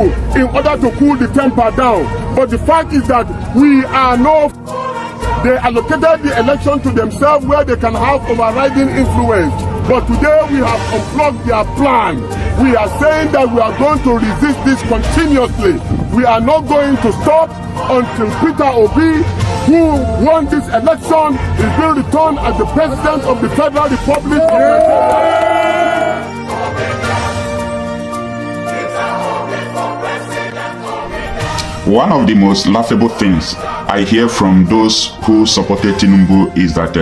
in order to cool the temper down. But the fact is that we are they allocated the election to themselves where they can have overriding influence. But today we have unplugged their plan. We are saying that we are going to resist this continuously. We are not going to stop until Peter Obi, who won this election, is being returned as the President of the Federal Republic of Nigeria. One of the most laughable things I hear from those who supported Tinubu is that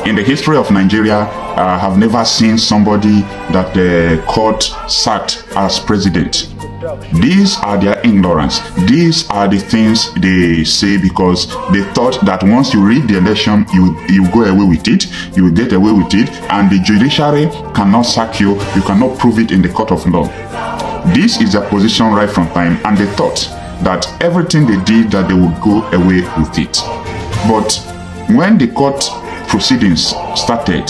in the history of Nigeria, I have never seen somebody that the court sacked as president. These are their ignorance. These are the things they say because they thought that once you rig the election, you go away with it, you will get away with it, and the judiciary cannot sack you, you cannot prove it in the court of law. This is their position right from time, and they thought that everything they did, that they would go away with it. But when the court proceedings started,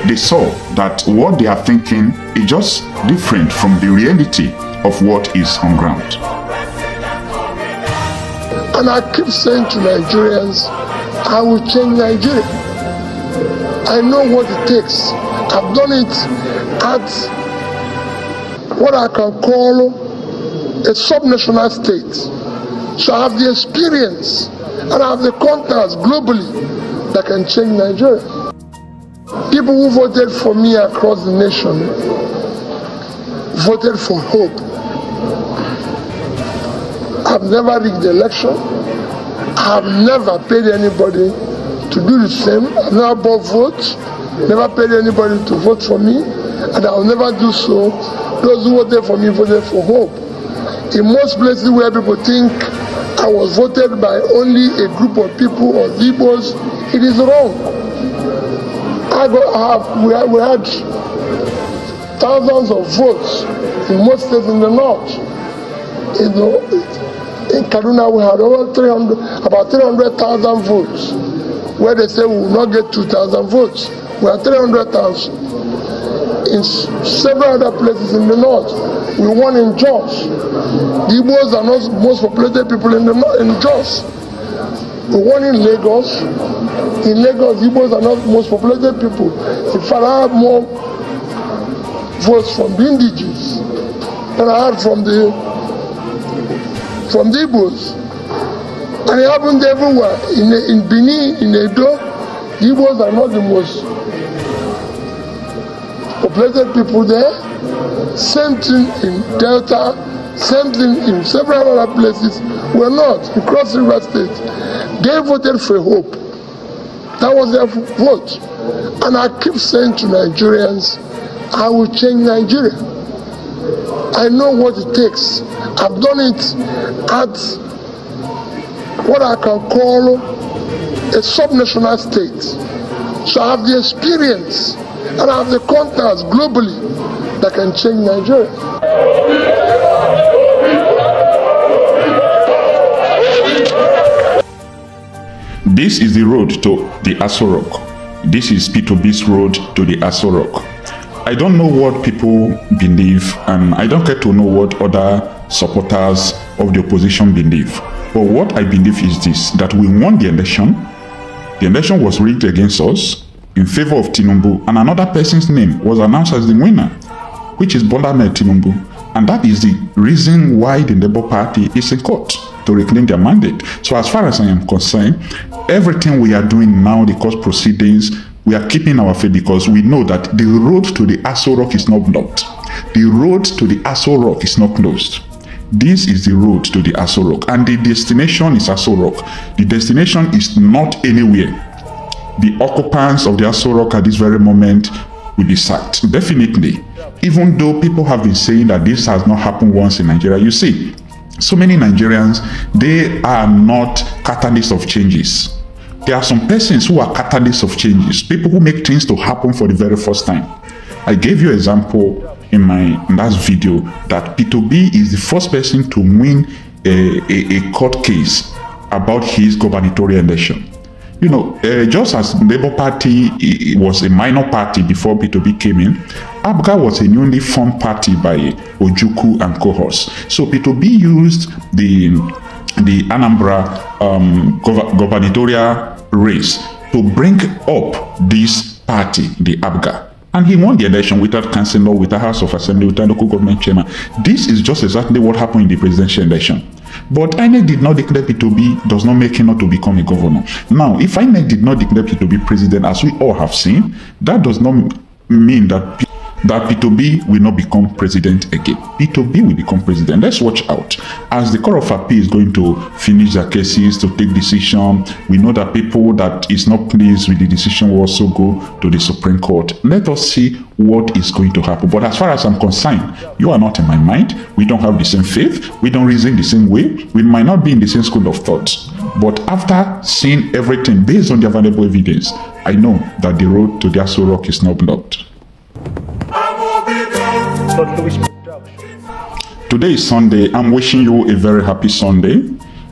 they saw that what they are thinking is just different from the reality of what is on ground. And I keep saying to Nigerians, I will change Nigeria. I know what it takes. I've done it at what I can call a subnational state. So I have the experience and I have the contacts globally that can change Nigeria. People who voted for me across the nation voted for hope. I've never rigged the election. I've never paid anybody to do the same. I've never bought votes, never paid anybody to vote for me, and I'll never do so. Those who voted for me voted for hope. In most places where people think I was voted by only a group of people or Igbos, it is wrong. We had thousands of votes in most states in the north. In Kaduna, we had about 300,000 votes, where they say we will not get 2,000 votes. We had 300,000. In several other places in the north, we won in Jos. The Igbos are not most populated people in Jos. We won in Lagos. In Lagos, Igbos are not most populated people. In fact, I have more votes from the indigenous than I had from the Igbos. And it happened everywhere. In Benin, in Edo, the Igbos are not the most populated people there. Same thing in Delta, same thing in several other places. We're not. In Cross River State, they voted for hope. That was their vote. And I keep saying to Nigerians, I will change Nigeria. I know what it takes. I've done it at what I can call a subnational state. So I have the experience and I have the contacts globally that can change Nigeria. This is the road to the Aso Rock. This is P2B's road to the Aso Rock. I don't know what people believe, and I don't get to know what other supporters of the opposition believe. But what I believe is this, that we won the election. The election was rigged against us in favor of Tinubu, and another person's name was announced as the winner, which is Bola Ahmed Tinubu. And that is the reason why the Labour Party is in court to reclaim their mandate. So as far as I am concerned, everything we are doing now, the court proceedings, we are keeping our faith because we know that the road to the Aso Rock is not blocked. The road to the Aso Rock is not closed. This is the road to the Aso Rock, and the destination is Aso Rock. The destination is not anywhere. The occupants of the Aso Rock at this very moment will be sacked. Definitely. Even though people have been saying that this has not happened once in Nigeria, you see, so many Nigerians, they are not catalysts of changes. There are some persons who are catalysts of changes, people who make things to happen for the very first time. I gave you an example in my last video that P2B is the first person to win a court case about his gubernatorial election. Just as Labour Party was a minor party before P2B came in, APGA was a newly formed party by Ojukwu and cohorts. So P2B used the Anambra gubernatorial race to bring up this party, the APGA. And he won the election without councillor, without House of Assembly, without local government chairman. This is just exactly what happened in the presidential election. But INEC did not declare P2B, does not make him not to become a governor. Now, if INEC did not declare P2B president, as we all have seen, that does not mean that P2B will not become president again. P2B will become president. Let's watch out. As the Court of Appeal is going to finish their cases, to take decision, we know that people that is not pleased with the decision will also go to the Supreme Court. Let us see what is going to happen. But as far as I'm concerned, you are not in my mind. We don't have the same faith. We don't reason the same way. We might not be in the same school of thought. But after seeing everything based on the available evidence, I know that the road to the Aso Rock is not blocked. Today is Sunday. I'm wishing you a very happy Sunday.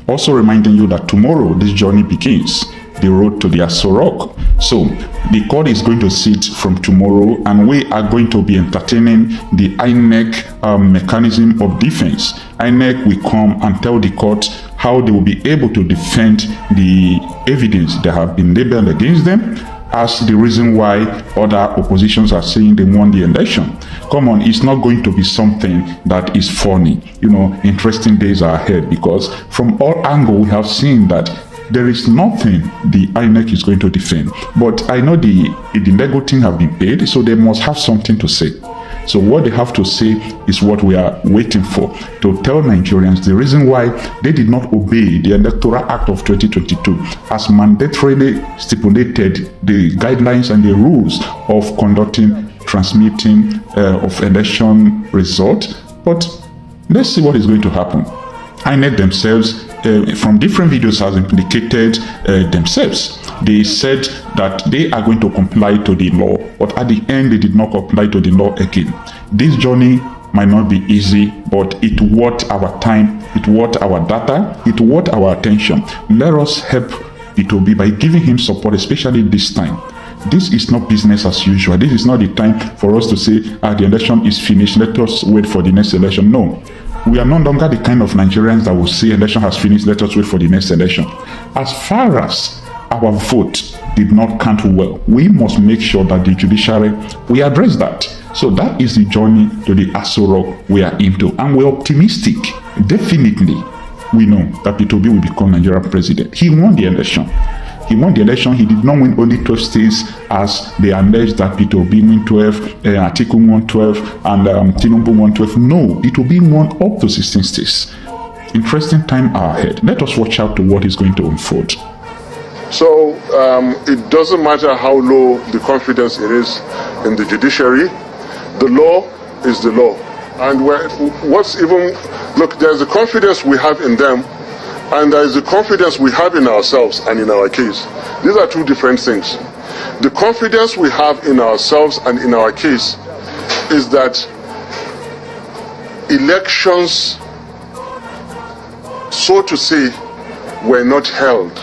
Also reminding you that tomorrow this journey begins, the road to the Aso Rock. So the court is going to sit from tomorrow, and we are going to be entertaining the INEC mechanism of defense. INEC will come and tell the court how they will be able to defend the evidence that have been labeled against them as the reason why other oppositions are saying they won the election. Come on, it's not going to be something that is funny. Interesting days are ahead, because from all angles we have seen that there is nothing the INEC is going to defend. But I know the legal team have been paid, so they must have something to say. So what they have to say is what we are waiting for, to tell Nigerians the reason why they did not obey the Electoral Act of 2022 as mandatorily stipulated the guidelines and the rules of conducting, transmitting of election result. But let's see what is going to happen. INEC themselves, from different videos, has implicated themselves. They said that they are going to comply to the law, but at the end they did not comply to the law again. This journey might not be easy, but it worth our time, it worth our data, it worth our attention. Let us help P2B by giving him support, especially this time. This is not business as usual. This is not the time for us to say, the election is finished, let us wait for the next election. No. We are no longer the kind of Nigerians that will say election has finished, let us wait for the next election. As far as our vote did not count well, we must make sure that the judiciary, we address that. So that is the journey to the Aso Rock we are into. And we're optimistic. Definitely, we know that P2B will become Nigerian president. He won the election. He won the election. He did not win only 12 states as they alleged that P2B won 12, Atiku won 12, and Tinubu won 12. No, P2B won up to 16 states. Interesting time ahead. Let us watch out to what is going to unfold. So it doesn't matter how low the confidence it is in the judiciary. The law is the law. And there's the confidence we have in them, and there is the confidence we have in ourselves and in our case. These are two different things. The confidence we have in ourselves and in our case is that elections, so to say, were not held.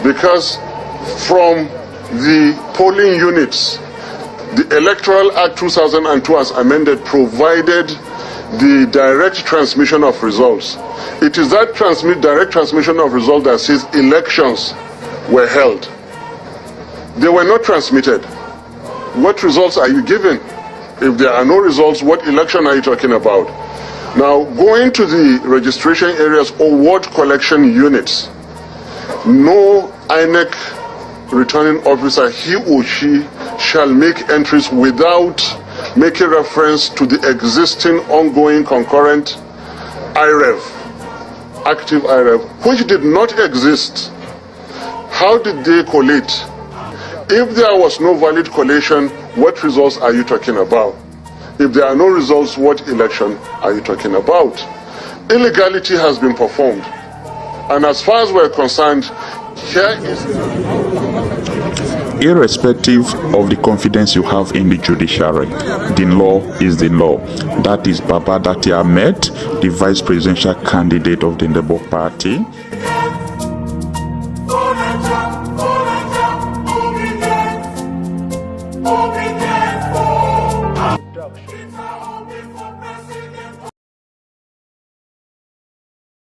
Because from the polling units, the Electoral Act 2002 as amended provided the direct transmission of results. It is that direct transmission of results that says elections were held. They were not transmitted. What results are you giving? If there are no results, what election are you talking about? Now, going to the registration areas or ward collection units, no INEC returning officer, he or she, shall make entries without making reference to the existing ongoing concurrent IREV, active IREV, which did not exist. How did they collate? If there was no valid collation, what results are you talking about? If there are no results, what election are you talking about? Illegality has been performed. And as far as we're concerned, here is... Irrespective of the confidence you have in the judiciary, the law is the law. That is Baba Dati Ahmed, the vice presidential candidate of the Labour Party.